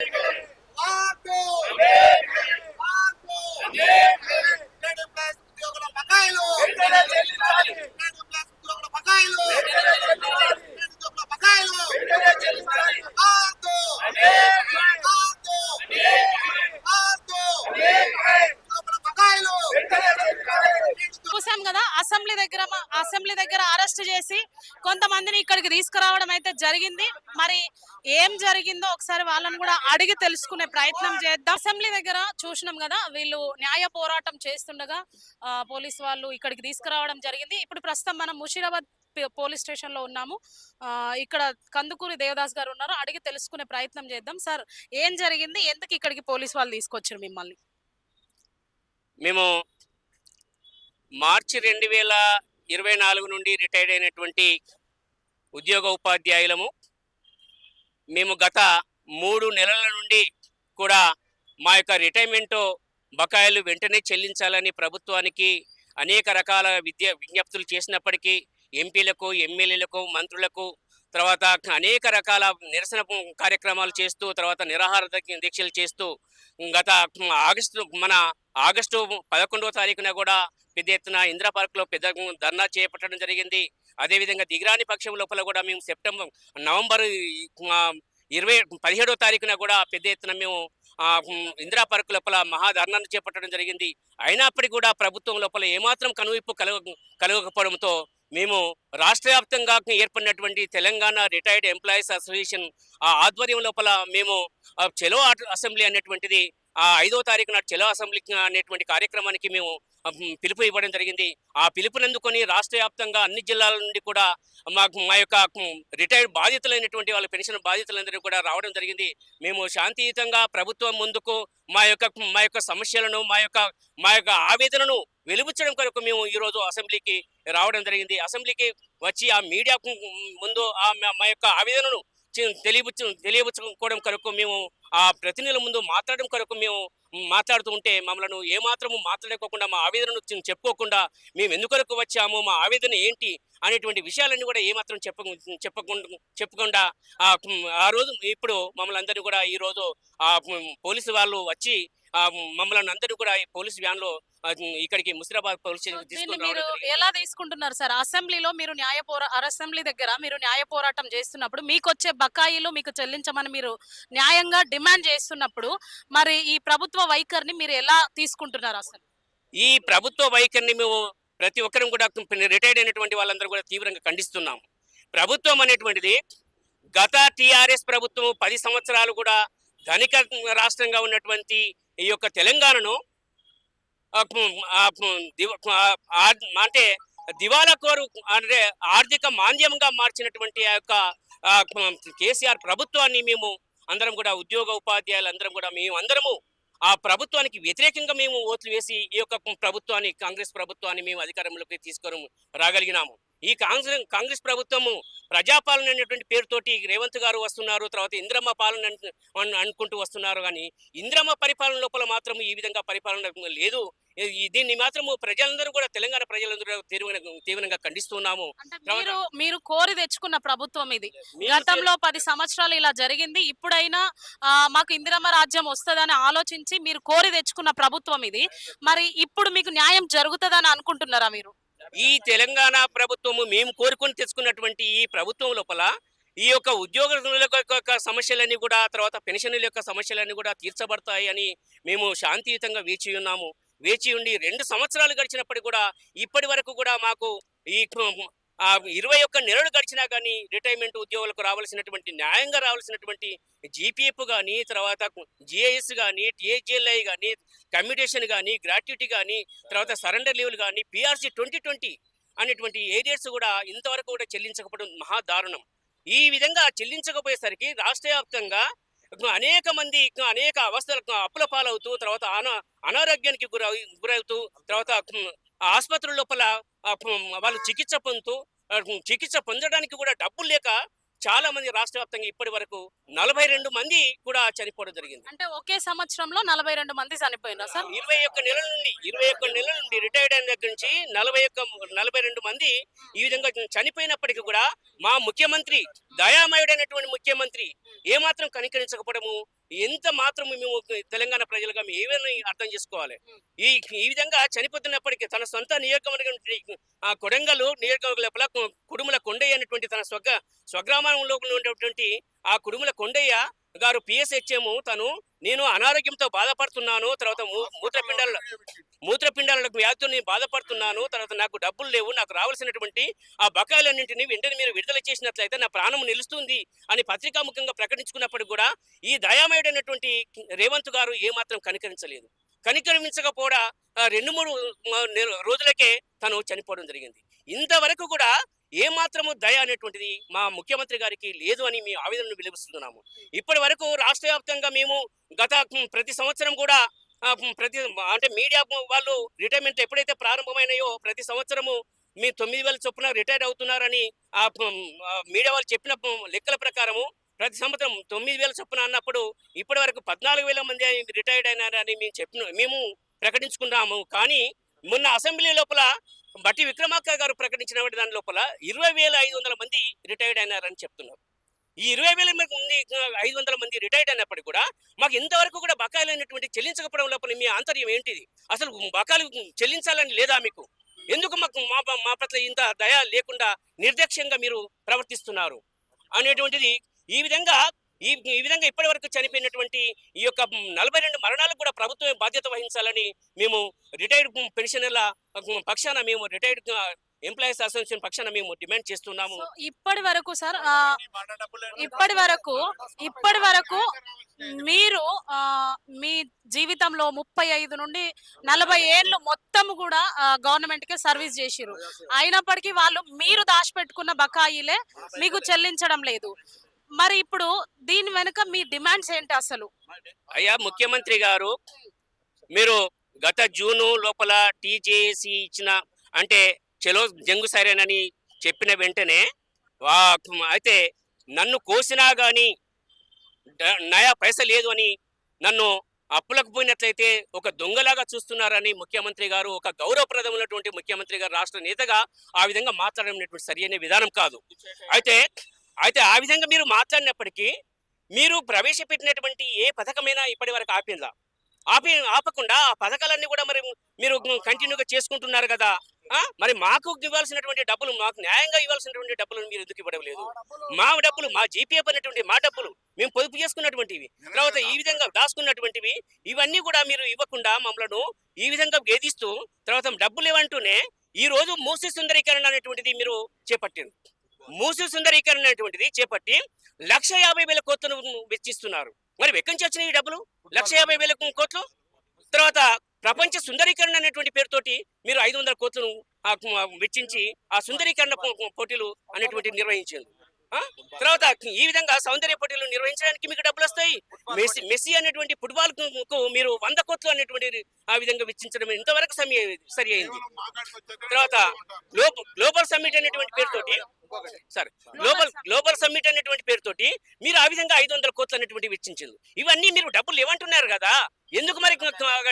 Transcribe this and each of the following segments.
ఆకు ఆకు రెండు ప్లస్ ఉద్యోగుల బకాయిలు రెండు ప్లస్ ఉద్యోగుల బకాయిలు రెండు ఉద్యోగుల బకాయిలు ఆకు ఆకు ఆకు ఉద్యోగుల బకాయిలు. చూసాం కదా అసెంబ్లీ దగ్గర అరెస్ట్ చేసి కొంతమందిని ఇక్కడికి తీసుకురావడం అయితే జరిగింది. మరి ఏం జరిగిందో ఒకసారి వాళ్ళని కూడా అడిగి తెలుసుకునే ప్రయత్నం చేద్దాం. అసెంబ్లీ దగ్గర చూసినాం కదా, వీళ్ళు న్యాయ పోరాటం చేస్తుండగా పోలీస్ వాళ్ళు ఇక్కడికి తీసుకురావడం జరిగింది. ఇప్పుడు ప్రస్తుతం మనం ముషీరాబాద్ పోలీస్ స్టేషన్ లో ఉన్నాము. ఇక్కడ కందుకూరి దేవదాస్ గారు ఉన్నారు, అడిగి తెలుసుకునే ప్రయత్నం చేద్దాం. సార్, ఏం జరిగింది, ఎందుకు ఇక్కడికి పోలీస్ వాళ్ళు తీసుకొచ్చారు మిమ్మల్ని? మేము మార్చి 2024 నుండి రిటైర్డ్ అయినటువంటి ఉద్యోగ ఉపాధ్యాయులము. మేము గత 3 నెలల నుండి కూడా మా యొక్క రిటైర్మెంటు బకాయిలు వెంటనే చెల్లించాలని ప్రభుత్వానికి అనేక రకాల విజ్ఞప్తులు చేసినప్పటికీ ఎంపీలకు, ఎమ్మెల్యేలకు, మంత్రులకు, తర్వాత అనేక రకాల నిరసన కార్యక్రమాలు చేస్తూ, తర్వాత నిరాహార దీక్షలు చేస్తూ గత ఆగస్టు 11వ తారీఖున కూడా పెద్ద ఎత్తున ఇందిరా పార్క్లో పెద్ద ధర్నా చేపట్టడం జరిగింది. అదేవిధంగా దిగిరాని పక్షం లోపల కూడా మేము నవంబర్ 17వ తారీఖున కూడా పెద్ద ఎత్తున మేము ఇందిరా పార్క్ లోపల మహాధర్నాన్ని చేపట్టడం జరిగింది. అయినప్పటికీ కూడా ప్రభుత్వం లోపల ఏమాత్రం కనువిప్పు కలగకపోవడంతో మేము రాష్ట్ర వ్యాప్తంగా ఏర్పడినటువంటి తెలంగాణ రిటైర్డ్ ఎంప్లాయీస్ అసోసియేషన్ ఆధ్వర్యం లోపల మేము చలో అసెంబ్లీ అనేటువంటిది 5వ తారీఖు నాడు చలో అసెంబ్లీ అనేటువంటి కార్యక్రమానికి మేము పిలుపు ఇవ్వడం జరిగింది. ఆ పిలుపునందుకొని రాష్ట్ర వ్యాప్తంగా అన్ని జిల్లాల నుండి కూడా మా యొక్క రిటైర్డ్ బాధితులైనటువంటి వాళ్ళ పెన్షన్ బాధితులందరూ కూడా రావడం జరిగింది. మేము శాంతియుతంగా ప్రభుత్వం ముందుకు మా యొక్క సమస్యలను, మా యొక్క ఆవేదనను వెలుబుచ్చడం కొరకు మేము ఈరోజు అసెంబ్లీకి రావడం జరిగింది. అసెంబ్లీకి వచ్చి ఆ మీడియా ముందు మా యొక్క ఆవేదనను తెలియబుచ్చుకోవడం కొరకు మేము ఆ ప్రతినిధుల ముందు మాట్లాడడం కొరకు మేము మాట్లాడుతూ ఉంటే మమ్మల్ని ఏమాత్రము మాట్లాడుకోకుండా, మా ఆవేదనను చెప్పుకోకుండా మేము ఎందుకొరకు వచ్చాము, మా ఆవేదన ఏంటి అనేటువంటి విషయాలన్నీ కూడా ఏమాత్రం చెప్పకుండా ఆ రోజు ఇప్పుడు మమ్మల్ని అందరూ కూడా ఈరోజు పోలీసు వాళ్ళు వచ్చి మమ్మల్ని అందరూ కూడా పోలీస్ వ్యాన్ లో ఇక్కడికి ముషీరాబాద్ పోలీస్ స్టేషన్ మీరు ఎలా తీసుకుంటున్నారు సార్? అసెంబ్లీలో మీరు అసెంబ్లీ దగ్గర మీరు న్యాయ పోరాటం చేస్తున్నప్పుడు మీకు వచ్చే బకాయిలు మీకు చెల్లించమని మీరు న్యాయంగా డిమాండ్ చేస్తున్నప్పుడు మరి ఈ ప్రభుత్వ వైఖరిని మీరు ఎలా తీసుకుంటున్నారు? అసలు ఈ ప్రభుత్వ వైఖరిని మేము ప్రతి ఒక్కరం కూడా రిటైర్డ్ అయినటువంటి వాళ్ళందరూ కూడా తీవ్రంగా ఖండిస్తున్నాం. ప్రభుత్వం అనేటువంటిది గత టిఆర్ఎస్ ప్రభుత్వం 10 సంవత్సరాలు కూడా ధనిక రాష్ట్రంగా ఉన్నటువంటి ఈ యొక్క తెలంగాణను అంటే దివాలా కోరు అంటే ఆర్థిక మాంద్యంగా మార్చినటువంటి ఆ యొక్క కేసీఆర్ ప్రభుత్వాన్ని మేము అందరం కూడా ఉద్యోగ ఉపాధ్యాయులు అందరం కూడా అందరము ఆ ప్రభుత్వానికి వ్యతిరేకంగా మేము ఓట్లు వేసి ఈ యొక్క ప్రభుత్వాన్ని, కాంగ్రెస్ ప్రభుత్వాన్ని మేము అధికారంలోకి తీసుకొని రాగలిగినాము. ఈ కాంగ్రెస్ ప్రభుత్వము ప్రజాపాలన అనేటువంటి పేరుతోటి రేవంత్ గారు వస్తున్నారు, తర్వాత ఇంద్రమ్మ పాలన అనుకుంటూ వస్తున్నారు. కానీ ఇంద్రమ్మ పరిపాలన లోపల మాత్రం ఈ విధంగా పరిపాలన లేదు. దీన్ని మాత్రము ప్రజలందరూ కూడా, తెలంగాణ ప్రజలందరూ తీవ్రంగా ఖండిస్తున్నాము. మీరు కోరి తెచ్చుకున్న ప్రభుత్వం ఇది. గతంలో 10 సంవత్సరాలు ఇలా జరిగింది. ఇప్పుడైనా మాకు ఇందిరమ్మ రాజ్యం వస్తుందని ఆలోచించి మీరు కోరి తెచ్చుకున్న ప్రభుత్వం ఇది. మరి ఇప్పుడు మీకు న్యాయం జరుగుతుందని అనుకుంటున్నారా మీరు? ఈ తెలంగాణ ప్రభుత్వము మేము కోరుకొని తెచ్చుకున్నటువంటి ఈ ప్రభుత్వం లోపల ఈ యొక్క ఉద్యోగుల యొక్క సమస్యలన్నీ కూడా, తర్వాత పెన్షన్ల యొక్క సమస్యలన్నీ కూడా తీర్చబడతాయి అని మేము శాంతియుతంగా వేచి ఉండి 2 సంవత్సరాలు గడిచినప్పటికీ కూడా ఇప్పటి వరకు కూడా మాకు ఈ 21 నెలలు గడిచినా కానీ రిటైర్మెంట్ ఉద్యోగులకు రావాల్సినటువంటి, న్యాయంగా రావాల్సినటువంటి జీపీఎఫ్ కానీ, తర్వాత జిఐఎస్ కానీ, టిహెచ్ఎల్ఐ కానీ, కమ్యూటేషన్ కానీ, గ్రాట్యుటీ కానీ, తర్వాత సరెండర్ లీవ్లు కానీ, పిఆర్సీ 2020 అనేటువంటి ఏరియాస్ కూడా ఇంతవరకు కూడా చెల్లించకపోవడం మహాదారుణం. ఈ విధంగా చెల్లించకపోయేసరికి రాష్ట్ర వ్యాప్తంగా అనేక మంది అనేక అవస్థలకు అప్పుల పాలవుతూ, తర్వాత అనారోగ్యానికి గురవుతూ, తర్వాత ఆసుపత్రుల లోపల వాళ్ళు చికిత్స పొందడానికి కూడా డబ్బులు లేక చాలా మంది రాష్ట్ర వ్యాప్తంగా ఇప్పటి వరకు 42 మంది కూడా చనిపోవడం జరిగింది. అంటే ఒకే సంవత్సరంలో 42 మంది చనిపోయినా సార్? 21 నెలల నుండి రిటైర్డ్ అయిన దగ్గర నుంచి 42 మంది ఈ విధంగా చనిపోయినప్పటికీ కూడా మా ముఖ్యమంత్రి, దయామయుడైనటువంటి ముఖ్యమంత్రి ఏమాత్రం కనికరించకపోవడము, ఎంత మాత్రం మేము తెలంగాణ ప్రజలుగా మేము ఏమైనా అర్థం చేసుకోవాలి. ఈ ఈ విధంగా చనిపోతున్నప్పటికీ తన సొంత నియోజకవర్గం కొడంగల్ నియోజకవర్గం లోపల కుడుముల కొండయ్య అనేటువంటి తన స్వగ్రామంలో ఉన్నటువంటి ఆ కుడుముల కొండయ్య గారు పిఎస్హెచ్ఎం నేను అనారోగ్యంతో బాధపడుతున్నాను, తర్వాత మూత్రపిండాల వ్యాధితో నేను బాధపడుతున్నాను, తర్వాత నాకు డబ్బులు లేవు, నాకు రావాల్సినటువంటి ఆ బకాయిలన్నింటినీ వెంటనే మీరు విడుదల చేసినట్లయితే నా ప్రాణం నిలుస్తుంది అని పత్రికాముఖంగా ప్రకటించుకున్నప్పటికీ కూడా ఈ దయామయుడైనటువంటి రేవంత్ గారు ఏమాత్రం కనికరించలేదు. కనికరించకపోవడా 2-3 రోజులకే తను చనిపోవడం జరిగింది. ఇంతవరకు కూడా ఏమాత్రము దయ అనేటువంటిది మా ముఖ్యమంత్రి గారికి లేదు అని మేము ఆవేదనను వెలిపిస్తున్నాము. ఇప్పటి వరకు రాష్ట్ర వ్యాప్తంగా మేము గత ప్రతి సంవత్సరం కూడా అంటే మీడియా వాళ్ళు రిటైర్మెంట్ ఎప్పుడైతే ప్రారంభమైనాయో ప్రతి సంవత్సరము మీ 9,000 చొప్పున రిటైర్ అవుతున్నారని మీడియా వాళ్ళు చెప్పిన లెక్కల ప్రకారము ప్రతి సంవత్సరం 9,000 చొప్పున అన్నప్పుడు ఇప్పటి వరకు 14,000 మంది రిటైర్డ్ అయినారని మేము ప్రకటించుకున్నాము. కానీ మొన్న అసెంబ్లీ లోపల బట్టి విక్రమార్క గారు ప్రకటించిన దాని లోపల 20,500 మంది రిటైర్డ్ అయినారని చెప్తున్నారు. ఈ 20,500 మంది రిటైర్డ్ అయినప్పటికీ కూడా మాకు ఇంతవరకు కూడా బకాయిలు అనేటువంటి చెల్లించకపోవడం లోపల మీ ఆంతర్యం ఏంటిది? అసలు బకాయిలు చెల్లించాలని లేదా మీకు? ఎందుకు మాకు మా పట్ల ఇంత దయ లేకుండా నిర్లక్ష్యంగా మీరు ప్రవర్తిస్తున్నారు అనేటువంటిది ఈ విధంగా ఇప్పటి వరకు చనిపోయినటువంటి ఈ యొక్క 42 మరణాలకు కూడా ప్రభుత్వమే బాధ్యత వహించాలని మేము రిటైర్డ్ పెన్షనర్ల పక్షాన మేము రిటైర్డ్ ఎంప్లాయీస్ అసోసియేషన్ పక్షాన మేము డిమాండ్ చేస్తున్నాము. ఇప్పటి వరకు సార్ ఇప్పటి వరకు మీరు మీ జీవితంలో 35 నుండి 40 ఏళ్ళు మొత్తం కూడా గవర్నమెంట్ కి సర్వీస్ చేసిరు. అయినప్పటికీ వాళ్ళు మీరు దాచిపెట్టుకున్న బకాయిలే మీకు చెల్లించడం లేదు. మరి ఇప్పుడు దీని వెనుక మీ డిమాండ్స్ ఏంటి అసలు? అయ్యా ముఖ్యమంత్రి గారు, మీరు గత జూను లోపల టీజేసీ ఇచ్చిన అంటే చలో జంగు సరేనని చెప్పిన వెంటనే అయితే నన్ను కోసినా కానీ నయా పైస లేదు అని నన్ను అప్పులకు పోయినట్లయితే ఒక దొంగలాగా చూస్తున్నారని ముఖ్యమంత్రి గారు, ఒక గౌరవప్రదమైనటువంటి ముఖ్యమంత్రి గారు రాష్ట్ర నేతగా ఆ విధంగా మాట్లాడడం సరియైన విధానం కాదు. అయితే ఆ విధంగా మీరు మాట్లాడినప్పటికీ మీరు ప్రవేశపెట్టినటువంటి ఏ పథకమైనా ఇప్పటి వరకు ఆపకుండా ఆ పథకాలన్నీ కూడా మరి మీరు కంటిన్యూగా చేసుకుంటున్నారు కదా. మరి మాకు ఇవ్వాల్సినటువంటి డబ్బులు, మాకు న్యాయంగా ఇవ్వాల్సినటువంటి డబ్బులను మీరు ఎందుకు ఇవ్వడం లేదు? మా డబ్బులు, మా జీపీఎఫ్ అనేటువంటి మా డబ్బులు మేము పొదుపు చేసుకున్నటువంటివి, తర్వాత ఈ విధంగా దాచుకున్నటువంటివి, ఇవన్నీ కూడా మీరు ఇవ్వకుండా మమ్మల్ని ఈ విధంగా వేధిస్తూ తర్వాత డబ్బులు ఇవ్వంటూనే ఈ రోజు మూసీ సుందరీకరణ అనేటువంటిది మీరు చేపట్టారు. మూసీ సుందరీకరణ అనేటువంటిది చేపట్టి 150,000 కోట్లను వెచ్చిస్తున్నారు. మరి ఎక్కడి నుంచి వచ్చినాయి ఈ డబ్బులు? 150,000 కోట్లు. తర్వాత ప్రపంచ సుందరీకరణ అనేటువంటి పేరుతోటి మీరు 500 కోట్లను వెచ్చించి ఆ సుందరీకరణ పోటీలు అనేటువంటి నిర్వహించారు. తర్వాత ఈ విధంగా సౌందర్య పోటీలు నిర్వహించడానికి మీకు డబ్బులు వస్తాయి. మెస్సీ అనేటువంటి ఫుట్బాల్ కు మీరు 100 కోట్లు అనేటువంటి ఆ విధంగా వెచ్చించడం ఇంతవరకు సరి అయింది. తర్వాత గ్లోబల్ సమ్మిట్ అనేటువంటి పేరుతోటి గ్లోబల్ సమ్మిట్ అనేటువంటి పేరుతోటి మీరు ఆ విధంగా 500 కోట్లు అనేటువంటి వెచ్చించారు. ఇవన్నీ మీరు డబ్బులు ఇవ్వంటున్నారు కదా, ఎందుకు మరి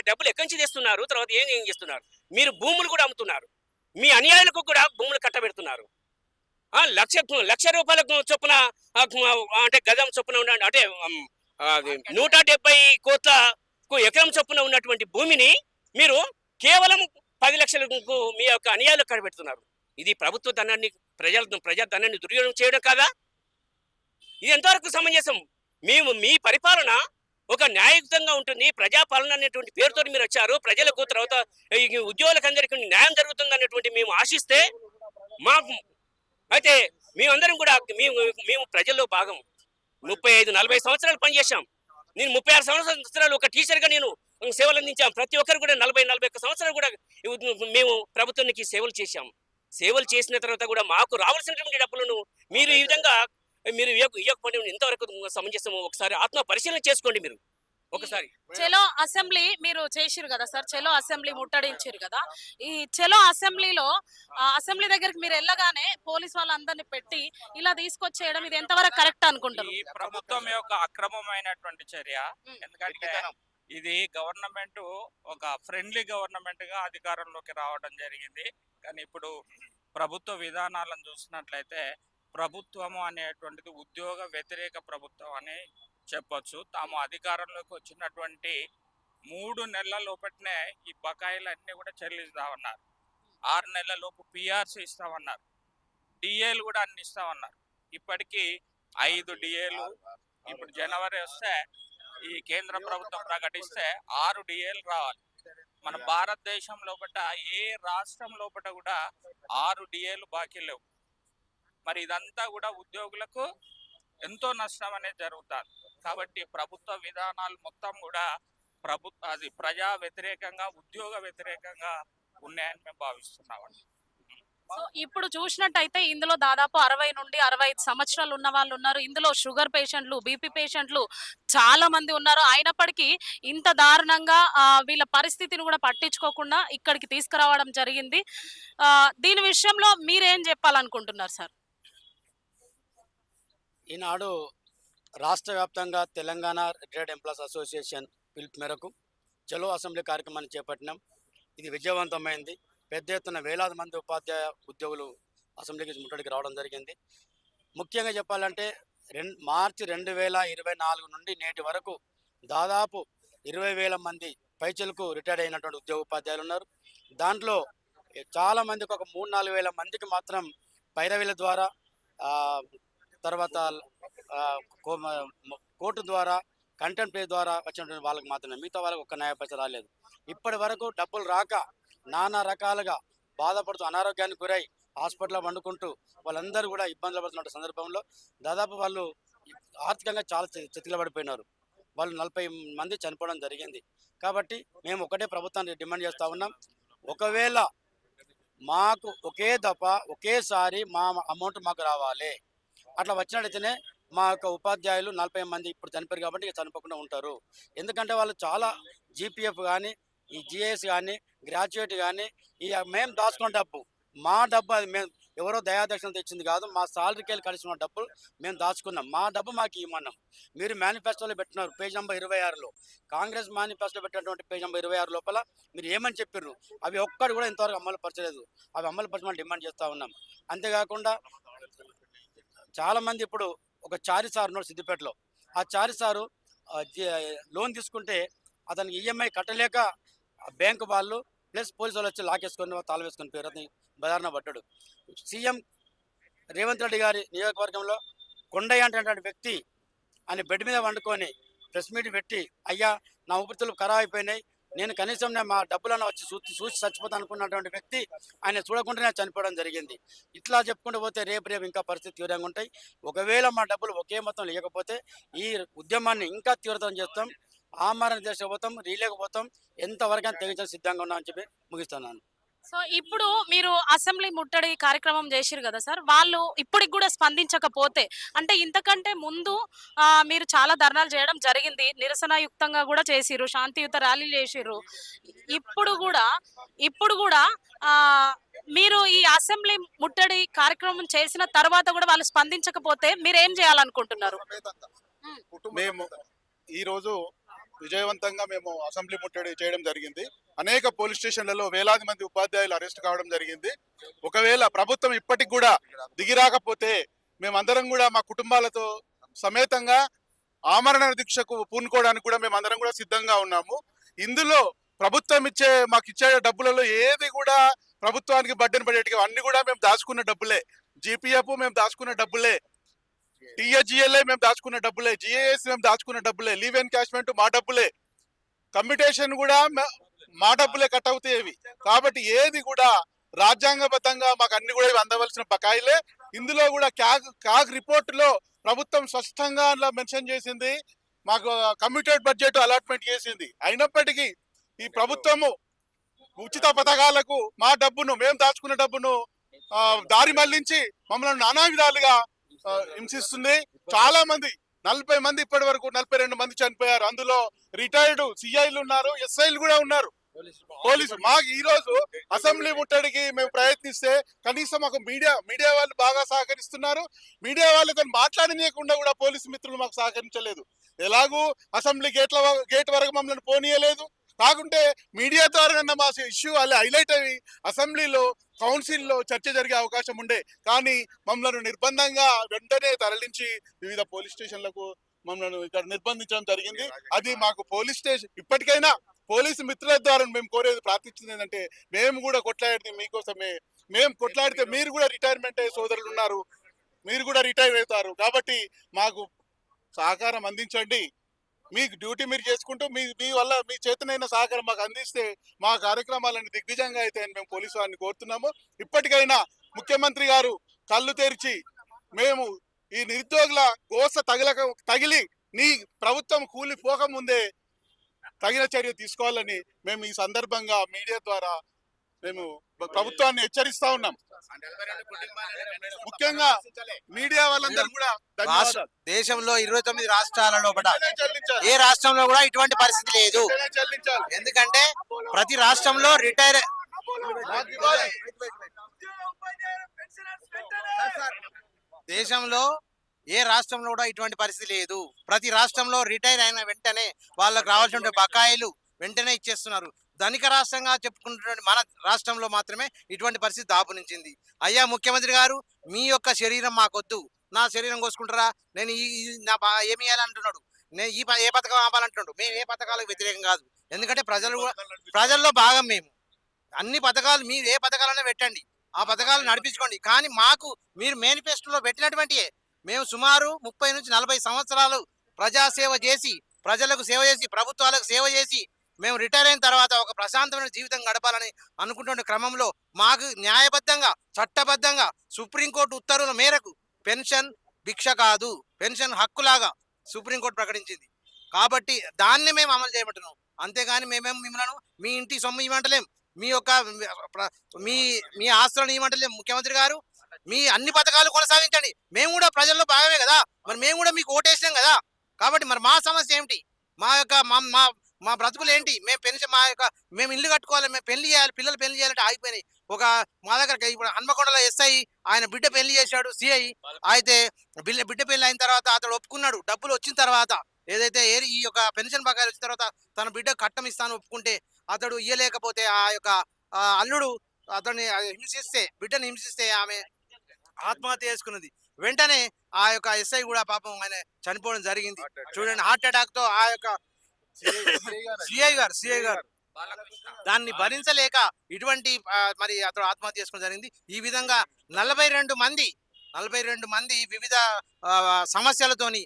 డబ్బులు ఎక్కడి నుంచి తెస్తున్నారు? తర్వాత ఏం చేస్తున్నారు? మీరు భూములు కూడా అమ్ముతున్నారు, మీ అనుయాయులకు కూడా భూములు కట్టబెడుతున్నారు. 1,00,000 రూపాయలకు చొప్పున అంటే గజం చొప్పున అంటే 170 కోట్లకు ఎకరం చొప్పున ఉన్నటువంటి భూమిని మీరు కేవలం 10 లక్షలకు మీ యొక్క అనుయాయులకు కట్టబెడుతున్నారు. ఇది ప్రభుత్వ ధనాన్ని ప్రజా ధనాన్ని దుర్వినియోగం చేయడం కాదా? ఇది ఎంతవరకు సమంజసం? మీ పరిపాలన ఒక న్యాయయుతంగా ఉంటుంది. ప్రజాపాలన అనేటువంటి పేరుతో మీరు వచ్చారు. ప్రజలకు తర్వాత ఉద్యోగులకు అందరికీ న్యాయం జరుగుతుంది అనేటువంటి మేము ఆశిస్తే అయితే మేమందరం కూడా మేము ప్రజల్లో భాగం. 35-40 సంవత్సరాలు పనిచేశాం. నేను 36 సంవత్సరాలు ఒక టీచర్గా నేను సేవలు అందించాం. ప్రతి ఒక్కరు కూడా 40-41 సంవత్సరాలు కూడా మేము ప్రభుత్వానికి సేవలు చేశాం. సేవలు చేసిన తర్వాత కూడా మాకు రావాల్సినటువంటి డబ్బులను మీరు ఈ విధంగా మీరు ఇవ్వకపోవడం ఇంతవరకు సమంజసము? ఒకసారి ఆత్మ పరిశీలన చేసుకోండి. మీరు ఒకసారి చలో అసెంబ్లీ మీరు చేసిరు కదా సార్, చలో అసెంబ్లీ ముట్టడించారు కదా. ఈ చలో అసెంబ్లీలో అసెంబ్లీ దగ్గరికి మీరు వెళ్ళగానే పోలీస్ వాళ్ళందరినీ పెట్టి ఇలా తీసుకొచ్చేయడం ఇది ఎంతవరకు కరెక్ట్ అనుకుంటారు? ఈ ప్రభుత్వం యొక్క అక్రమమైనటువంటి చర్య. ఉమ్. ఎందుకంటే ఇది గవర్నమెంట్ ఒక ఫ్రెండ్లీ గవర్నమెంట్ గా అధికారంలోకి రావడం జరిగింది. కానీ ఇప్పుడు ప్రభుత్వ విధానాలను చూసినట్లయితే ప్రభుత్వము అనేటువంటిది ఉద్యోగ వ్యతిరేక ప్రభుత్వం అని చెప్పొచ్చు. తాము అధికారంలోకి వచ్చినటువంటి 3 నెలల లోపటినే ఈ బకాయిలన్నీ కూడా చెల్లిస్తామన్నారు. 6 నెలల లోపు పిఆర్సీ ఇస్తామన్నారు. డిఏలు కూడా అన్ని ఇస్తామన్నారు. ఇప్పటికీ 5 డిఏలు, ఇప్పుడు జనవరి వస్తే ఈ కేంద్ర ప్రభుత్వం ప్రకటిస్తే 6 డిఏలు రావాలి. మన భారతదేశం లోపల ఏ రాష్ట్రం లోపల కూడా 6 డిఏలు బాకీ లేవు. మరి ఇదంతా కూడా ఉద్యోగులకు ఎంతో నష్టం అనేది జరుగుతుంది. కాబట్టి ప్రభుత్వ విధానాలు మొత్తం కూడా అది ప్రజా వ్యతిరేకంగా, ఉద్యోగ వ్యతిరేకంగా ఉన్నాయని మేము భావిస్తున్నామండి. సో ఇప్పుడు చూసినట్టయితే ఇందులో దాదాపు 60 నుండి 65 సంవత్సరాలు ఉన్న వాళ్ళు ఉన్నారు. ఇందులో షుగర్ పేషెంట్లు, బీపీ పేషెంట్లు చాలా మంది ఉన్నారు. అయినప్పటికీ ఇంత దారుణంగా వీళ్ళ పరిస్థితిని కూడా పట్టించుకోకుండా ఇక్కడికి తీసుకురావడం జరిగింది. దీని విషయంలో మీరేం చెప్పాలనుకుంటున్నారు సార్? ఈనాడు రాష్ట్ర వ్యాప్తంగా తెలంగాణ రిటైర్డ్ ఎంప్లాయీస్ అసోసియేషన్ పిలుపు మేరకు చలో అసెంబ్లీ కార్యక్రమాన్ని చేపట్టినాం. ఇది విజయవంతమైంది. పెద్ద ఎత్తున వేలాది మంది ఉపాధ్యాయ ఉద్యోగులు అసెంబ్లీకి ముట్టడికి రావడం జరిగింది. ముఖ్యంగా చెప్పాలంటే మార్చి 2024 నుండి నేటి వరకు దాదాపు 20,000 మంది పైచలకు రిటైర్డ్ అయినటువంటి ఉద్యోగ ఉపాధ్యాయులు ఉన్నారు. దాంట్లో చాలామందికి ఒక 3-4 వేల మందికి మాత్రం పైరవీల ద్వారా, తర్వాత కోర్టు ద్వారా, కంటెంప్ట్ ప్లే ద్వారా వచ్చినటువంటి వాళ్ళకి మాత్రమే, మిగతా వాళ్ళకి ఒక్క న్యాయ పైసా రాలేదు. ఇప్పటి వరకు డబ్బులు రాక నానా రకాలుగా బాధపడుతూ అనారోగ్యానికి గురై హాస్పిటల్లో వండుకుంటూ వాళ్ళందరూ కూడా ఇబ్బందులు పడుతున్న సందర్భంలో దాదాపు వాళ్ళు ఆర్థికంగా చాలా చితికిలబడిపోయినారు. వాళ్ళు 40 మంది చనిపోవడం జరిగింది. కాబట్టి మేము ఒకటే ప్రభుత్వాన్ని డిమాండ్ చేస్తూ ఉన్నాం, ఒకవేళ మాకు ఒకే దఫా ఒకేసారి మా అమౌంట్ మాకు రావాలి. అట్లా వచ్చినట్టయితేనే మా యొక్క ఉపాధ్యాయులు 40 మంది ఇప్పుడు చనిపోయారు కాబట్టి చనిపోకుండా ఉంటారు. ఎందుకంటే వాళ్ళు చాలా జీపీఎఫ్ కానీ, ఈ జిఎస్ కానీ, గ్రాడ్యుయేట్ కానీ, ఈ మేము దాచుకున్న డబ్బు, మా డబ్బు, అది మేము ఎవరో దయాదక్షిణ తెచ్చింది కాదు, మా సాలరీకి వెళ్ళి కలిసి ఉన్న డబ్బులు మేము దాచుకున్నాం. మా డబ్బు మాకు ఇవ్వమన్నాం. మీరు మేనిఫెస్టోలో పెట్టినారు పేజ్ నెంబర్ 26లో, కాంగ్రెస్ మేనిఫెస్టో పెట్టినటువంటి పేజ్ నెంబర్ 26 లోపల మీరు ఏమని చెప్పారు, అవి ఒక్కటి కూడా ఇంతవరకు అమలు పరచలేదు. అవి అమలు పరచమని డిమాండ్ చేస్తూ ఉన్నాం. అంతేకాకుండా చాలామంది ఇప్పుడు ఒక చారి సార్ ఉన్నాడు సిద్దిపేటలో. ఆ చారి సారు లోన్ తీసుకుంటే అతనికి ఈఎంఐ కట్టలేక బ్యాంకు వాళ్ళు ప్లస్ పోలీసు వాళ్ళు వచ్చి లాకేసుకొని తాళం వేసుకొని పోయారు. అతని బదారణ పడ్డాడు. సీఎం రేవంత్ రెడ్డి గారి నియోజకవర్గంలో కొండయ్య అంటే వ్యక్తి ఆయన బెడ్ మీద వండుకొని ప్రెస్ మీట్ పెట్టి, అయ్యా నా ఊపిరితిత్తులు ఖరాబ్ అయిపోయినాయి, నేను కనీసం మా డబ్బులను వచ్చి చూసి చచ్చిపోతాను అనుకున్నటువంటి వ్యక్తి ఆయన చూడకుండానే చనిపోవడం జరిగింది. ఇట్లా చెప్పుకుంటూ పోతే రేపు ఇంకా పరిస్థితి తీవ్రంగా ఉంటాయి. ఒకవేళ మా డబ్బులు ఒకే మొత్తం లేకపోతే ఈ ఉద్యమాన్ని ఇంకా తీవ్రతరం చేస్తాం, ఆమరణ చేసకపోతాం, రీలేకపోతాం, ఎంతవరకైనా తెగించడం సిద్ధంగా ఉన్నామని చెప్పి ముగిస్తున్నాను. సో ఇప్పుడు మీరు అసెంబ్లీ ముట్టడి కార్యక్రమం చేసిరు కదా సార్, వాళ్ళు ఇప్పటికి కూడా స్పందించకపోతే, అంటే ఇంతకంటే ముందు మీరు చాలా ధర్నాలు చేయడం జరిగింది, నిరసనయుక్తంగా కూడా చేసిరు, శాంతియుత ర్యాలీలు చేసిరు. ఇప్పుడు కూడా మీరు ఈ అసెంబ్లీ ముట్టడి కార్యక్రమం చేసిన తర్వాత కూడా వాళ్ళు స్పందించకపోతే మీరు ఏం చేయాలనుకుంటున్నారు? మేము ఈరోజు విజయవంతంగా మేము అసెంబ్లీ ముట్టడి చేయడం జరిగింది. అనేక పోలీస్ స్టేషన్లలో వేలాది మంది ఉపాధ్యాయులు అరెస్ట్ కావడం జరిగింది. ఒకవేళ ప్రభుత్వం ఇప్పటికి కూడా దిగిరాకపోతే మేమందరం కూడా మా కుటుంబాలతో సమేతంగా ఆమరణ దీక్షకు పూనుకోవడానికి కూడా మేమందరం కూడా సిద్ధంగా ఉన్నాము. ఇందులో ప్రభుత్వం మాకు ఇచ్చే డబ్బులలో ఏది కూడా ప్రభుత్వానికి బడ్డెన్ పడేటివి అన్ని కూడా మేము దాచుకున్న డబ్బులే. జీపీఎఫ్ మేము దాచుకున్న డబ్బులే, టీఎస్జిఎల్ఏ మేము దాచుకున్న డబ్బులే, జిఏఎస్ మేము దాచుకున్న డబ్బులే, లీవ్ ఎన్కాష్మెంట్ మా డబ్బులే, కమ్యూటేషన్ కూడా మా డబ్బులే కట్ అవుతాయి. కాబట్టి ఏది కూడా రాజ్యాంగబద్ధంగా మాకు అన్ని కూడా ఇవి అందవలసిన బకాయిలే. ఇందులో కూడా కాగ్ రిపోర్ట్ లో ప్రభుత్వం స్పష్టంగా మెన్షన్ చేసింది, మాకు కమ్యూటెడ్ బడ్జెట్ అలాట్మెంట్ చేసింది. అయినప్పటికీ ఈ ప్రభుత్వము ఉచిత పథకాలకు మా డబ్బును, మేము దాచుకున్న డబ్బును దారి మళ్లించి మమ్మల్ని నానా విధాలుగా హింసిస్తుంది. చాలా మంది 40 మంది ఇప్పటి వరకు 42 మంది చనిపోయారు. అందులో రిటైర్డ్ సిఐలు ఉన్నారు, ఎస్ఐలు కూడా ఉన్నారు. పోలీసు మాకు ఈ రోజు అసెంబ్లీ ముట్టడికి మేము ప్రయత్నిస్తే కనీసం మాకు మీడియా వాళ్ళు బాగా సహకరిస్తున్నారు. మీడియా వాళ్ళతో మాట్లాడనీయకుండా కూడా పోలీసు మిత్రులు మాకు సహకరించలేదు. ఎలాగూ అసెంబ్లీ గేట్ వరకు మమ్మల్ని పోనీయలేదు. కాకుంటే మీడియా ద్వారా మా ఇష్యూ వాళ్ళు హైలైట్ అయ్యి అసెంబ్లీలో కౌన్సిల్లో చర్చ జరిగే అవకాశం ఉండే. కానీ మమ్మల్ని నిర్బంధంగా వెంటనే తరలించి వివిధ పోలీస్ స్టేషన్లకు మమ్మల్ని ఇక్కడ నిర్బంధించడం జరిగింది. అది మాకు పోలీస్ స్టేషన్ ఇప్పటికైనా పోలీసు మిత్రుల ద్వారా మేము కోరేది ప్రార్థించింది ఏంటంటే, మేము కూడా కొట్లాడేది మీకోసమే. మేము కొట్లాడితే మీరు కూడా రిటైర్మెంట్ అయ్యే సోదరులు ఉన్నారు, మీరు కూడా రిటైర్ అవుతారు. కాబట్టి మాకు సహకారం అందించండి. మీకు డ్యూటీ మీరు చేసుకుంటూ మీ వల్ల మీ చేతనైన సహకారం మాకు అందిస్తే మా కార్యక్రమాలను దిగ్విజయంగా అయితే మేము పోలీసు వారిని కోరుతున్నాము. ఇప్పటికైనా ముఖ్యమంత్రి గారు కళ్ళు తెరిచి మేము ఈ నిరుద్యోగుల గోస తగిలి నీ ప్రభుత్వం కూలిపోకముందే తగిన చర్య తీసుకోవాలని మేము ఈ సందర్భంగా మీడియా ద్వారా మేము ప్రభుత్వాన్ని హెచ్చరిస్తా ఉన్నాం. ముఖ్యంగా మీడియా వాళ్ళందరూ కూడా ధన్యవాదాలు. దేశంలో 29 రాష్ట్రాల లోపల చెల్లించాలి. ఏ రాష్ట్రంలో కూడా ఇటువంటి పరిస్థితి లేదు. చెల్లించాలి. ఎందుకంటే ప్రతి రాష్ట్రంలో రిటైర్ మాకు ఇవ్వాలి. దేశంలో ఏ రాష్ట్రంలో కూడా ఇటువంటి పరిస్థితి లేదు. ప్రతి రాష్ట్రంలో రిటైర్ అయిన వెంటనే వాళ్ళకు రావాల్సిన బకాయిలు వెంటనే ఇచ్చేస్తున్నారు. ధనిక రాష్ట్రంగా చెప్పుకుంటున్న మన రాష్ట్రంలో మాత్రమే ఇటువంటి పరిస్థితి దాపునించింది. అయ్యా ముఖ్యమంత్రి గారు, మీ యొక్క శరీరం మాకొద్దు, నా శరీరం కోసుకుంటారా, నేను ఏమి ఇవ్వాలంటున్నాడు, నేను ఏ పథకం ఆపాలంటున్నాడు. మేము ఏ పథకాలకు వ్యతిరేకం కాదు. ఎందుకంటే ప్రజల్లో భాగం మేము. అన్ని పథకాలు మీరు ఏ పథకాలైనా పెట్టండి, ఆ పథకాలు నడిపించుకోండి. కానీ మాకు మీరు మేనిఫెస్టోలో పెట్టినటువంటి మేము సుమారు 30 నుంచి 40 సంవత్సరాలు ప్రజాసేవ చేసి, ప్రజలకు సేవ చేసి, ప్రభుత్వాలకు సేవ చేసి మేము రిటైర్ అయిన తర్వాత ఒక ప్రశాంతమైన జీవితం గడపాలని అనుకుంటున్న క్రమంలో మాకు న్యాయబద్ధంగా, చట్టబద్ధంగా సుప్రీంకోర్టు ఉత్తర్వుల మేరకు పెన్షన్ భిక్ష కాదు, పెన్షన్ హక్కులాగా సుప్రీంకోర్టు ప్రకటించింది. కాబట్టి దాన్ని మేము అమలు చేయమంటున్నాం. అంతేగాని మేమేం మిమ్మల్ని మీ ఇంటి సొమ్ము ఇవ్వమంటలేం, మీ యొక్క మీ ఆస్తులను ఇవ్వమంటలేం. ముఖ్యమంత్రి గారు, మీ అన్ని పథకాలు కొనసాగించండి. మేము కూడా ప్రజల్లో భాగమే కదా, మరి మేము కూడా మీకు ఓటేసాం కదా. కాబట్టి మరి మా సమస్య ఏమిటి, మా యొక్క మా బ్రతుకులు ఏంటి, మేము పెన్షన్ మేము ఇల్లు కట్టుకోవాలి, మేము పెళ్లి చేయాలి, పిల్లలు పెళ్లి చేయాలంటే ఆగిపోయినాయి. మా దగ్గర ఇప్పుడు హన్మకొండలో ఎస్ఐ ఆయన బిడ్డ పెళ్లి చేశాడు, సిఐ అయితే బిడ్డ పెళ్లి అయిన తర్వాత అతడు ఒప్పుకున్నాడు. డబ్బులు వచ్చిన తర్వాత ఏదైతే ఈ యొక్క పెన్షన్ బకాయిలు వచ్చిన తర్వాత తన బిడ్డ కట్టం ఇస్తాను ఒప్పుకుంటే అతడు ఇయ్యలేకపోతే ఆ యొక్క అల్లుడు అతన్ని హింసిస్తే, బిడ్డను హింసిస్తే ఆమె ఆత్మహత్య చేసుకున్నది. వెంటనే ఆ యొక్క ఎస్ఐ కూడా పాపం ఆయన చనిపోవడం జరిగింది. చూడండి, హార్ట్ అటాక్ తో ఆ యొక్క సిఐ గారు దాన్ని భరించలేక ఇటువంటి మరి అతడు ఆత్మహత్య చేసుకోవడం జరిగింది. ఈ విధంగా 42 మంది వివిధ సమస్యలతోని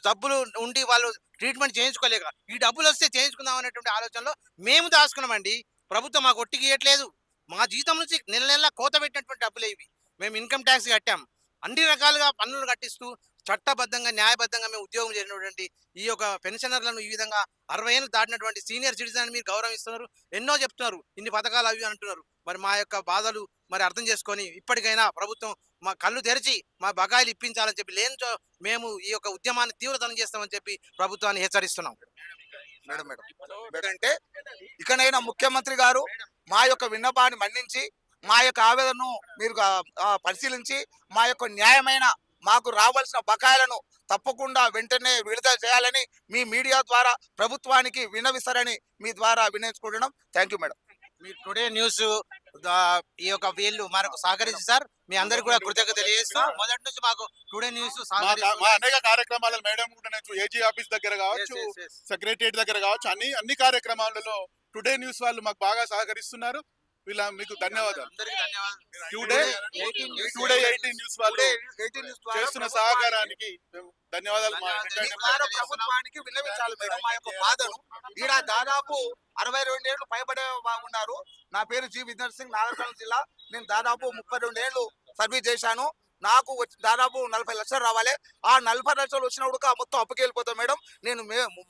డబ్బులు ఉండి వాళ్ళు ట్రీట్మెంట్ చేయించుకోలేక ఈ డబ్బులు వస్తే చేయించుకుందాం అనేటువంటి ఆలోచనలో మేము దాచుకున్నామండి. ప్రభుత్వం మాకు ఒట్టికి ఇవ్వట్లేదు. మా జీతం నుంచి నెల కోత పెట్టినటువంటి డబ్బులు ఇవి. మేము ఇన్కమ్ ట్యాక్స్ కట్టాం, అన్ని రకాలుగా పన్నులు కట్టిస్తూ చట్టబద్ధంగా, న్యాయబద్ధంగా మేము ఉద్యోగం చేసినటువంటి ఈ యొక్క పెన్షనర్లను ఈ విధంగా 60 ఏళ్ళు దాటినటువంటి సీనియర్ సిటిజన్ మీరు గౌరవిస్తున్నారు, ఎన్నో చెప్తున్నారు, ఇన్ని పథకాలు అవి అంటున్నారు. మరి మా యొక్క బాధలు మరి అర్థం చేసుకొని ఇప్పటికైనా ప్రభుత్వం మా కళ్ళు తెరిచి మా బకాయిలు ఇప్పించాలని చెప్పి, లేనిచో మేము ఈ యొక్క ఉద్యమాన్ని తీవ్రతరం చేస్తామని చెప్పి ప్రభుత్వాన్ని హెచ్చరిస్తున్నాం. మేడం అంటే ఇకనైనా ముఖ్యమంత్రి గారు మా యొక్క విన్నపాన్ని మన్నించి మా యొక్క ఆవేదనను మీరు పరిశీలించి మా యొక్క న్యాయమైన మాకు రావాల్సిన బకాయిలను తప్పకుండా వెంటనే విడుదల చేయాలని మీ మీడియా ద్వారా ప్రభుత్వానికి విన్నవిస్తారని మీ ద్వారా వినియోగించుకుంటున్నాం. Thank you madam. మీ టుడే న్యూస్ ఈ యొక్క వీళ్ళు మనకు సహకరించి సార్, మీ అందరికి కూడా కృతజ్ఞత తెలియజేస్తాం. మొదటి నుంచి మాకు టుడే న్యూస్ మా అనేక కార్యక్రమాలు మేడం కూడా ఏజీ ఆఫీస్ దగ్గర కావచ్చు, సెక్రటరియట్ దగ్గర కావచ్చు, అన్ని కార్యక్రమాలలో టుడే న్యూస్ వాళ్ళు మాకు బాగా సహకరిస్తున్నారు. మీకు ధన్యవాదాలు. టుడే 18 న్యూస్ వాళ్ళు చేస్తున్న సహకారానికి ధన్యవాదాలు. ప్రభుత్వానికి విన్నవించాలి మేడం మా యొక్క బాధను. ఈడ దాదాపు 62 ఏళ్ళు పైబడే ఉన్నారు. నా పేరు జి విజయ్ సింగ్, నాగర్కర్నూలు జిల్లా. నేను దాదాపు 32 ఏళ్ళు సర్వీస్ చేశాను. నాకు దాదాపు 40 లక్షలు రావాలి. ఆ 40 లక్షలు వచ్చినప్పుడు మొత్తం అప్పుకి వెళ్ళిపోతాం మేడం. నేను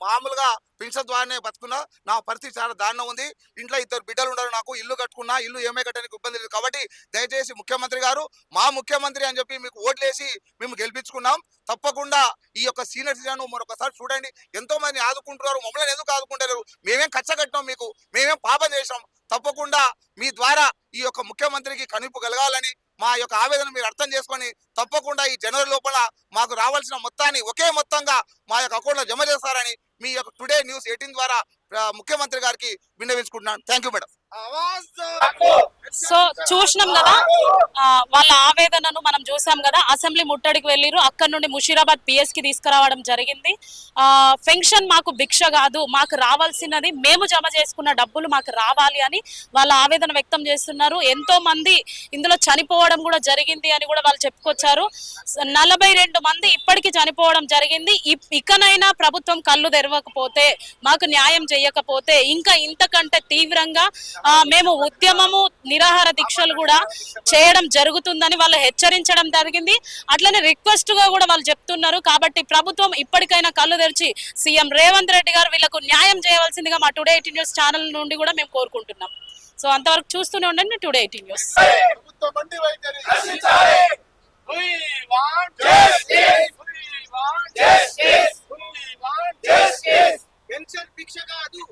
మామూలుగా పెన్షన్ ద్వారానే బతుకున్నా. నా పరిస్థితి చాలా దారుణం ఉంది. ఇంట్లో 2 బిడ్డలు ఉన్నారు. నాకు ఇల్లు కట్టుకున్నా. ఇల్లు ఏమై కట్టడానికి ఇబ్బంది లేదు. కాబట్టి దయచేసి ముఖ్యమంత్రి గారు, మా ముఖ్యమంత్రి అని చెప్పి మీకు ఓట్లేసి మేము గెలిపించుకున్నాం. తప్పకుండా ఈ యొక్క సీనియర్ సిటిజన్ మరొకసారి చూడండి. ఎంతో మంది ఆదుకుంటున్నారు. మమ్మల్ని ఎందుకు ఆదుకుంటారు? మేమేం కచ్చగట్టాం మీకు? మేమేం పాపం చేసాం? తప్పకుండా మీ ద్వారా ఈ యొక్క ముఖ్యమంత్రికి కనుపు కలగాలని మా యొక్క ఆవేదన మీరు అర్థం చేసుకొని తప్పకుండా ఈ జనవరి లోపల మాకు రావాల్సిన మొత్తాన్ని ఒకే మొత్తంగా మా యొక్క అకౌంట్లో జమ చేస్తారని మీ యొక్క టుడే న్యూస్ 18 ద్వారా ముఖ్యమంత్రి గారికి విన్నవించుకుంటున్నాను. Thank you madam. సో చూసినాం కదా వాళ్ళ ఆవేదనను మనం చూసాం కదా. అసెంబ్లీ ముట్టడికి వెళ్ళిరు. అక్కడ నుండి ముషీరాబాద్ PS కి తీసుకురావడం జరిగింది. పెన్షన్ మాకు భిక్ష కాదు, మాకు రావాల్సినది మేము జమ చేసుకున్న డబ్బులు మాకు రావాలి అని వాళ్ళ ఆవేదన వ్యక్తం చేస్తున్నారు. ఎంతో మంది ఇందులో చనిపోవడం కూడా జరిగింది అని కూడా వాళ్ళు చెప్పుకొచ్చారు. 42 మంది ఇప్పటికీ చనిపోవడం జరిగింది. ఇకనైనా ప్రభుత్వం కళ్ళు తెరవకపోతే, మాకు న్యాయం చేయకపోతే ఇంకా ఇంతకంటే తీవ్రంగా మేము ఉద్యమము నిరాహార దీక్షలు కూడా చేయడం జరుగుతుందని వాళ్ళు హెచ్చరించడం జరిగింది. అట్లనే రిక్వెస్ట్ గా కూడా వాళ్ళు చెప్తున్నారు. కాబట్టి ప్రభుత్వం ఇప్పటికైనా కళ్ళు తెరిచి సీఎం రేవంత్ రెడ్డి గారు వీళ్ళకు న్యాయం చేయవలసిందిగా మా టుడే 18 న్యూస్ ఛానల్ నుండి కూడా మేము కోరుకుంటున్నాం. సో అంతవరకు చూస్తూనే ఉండండి టుడే 18 న్యూస్. పెన్షన్ భిక్ష కాదు.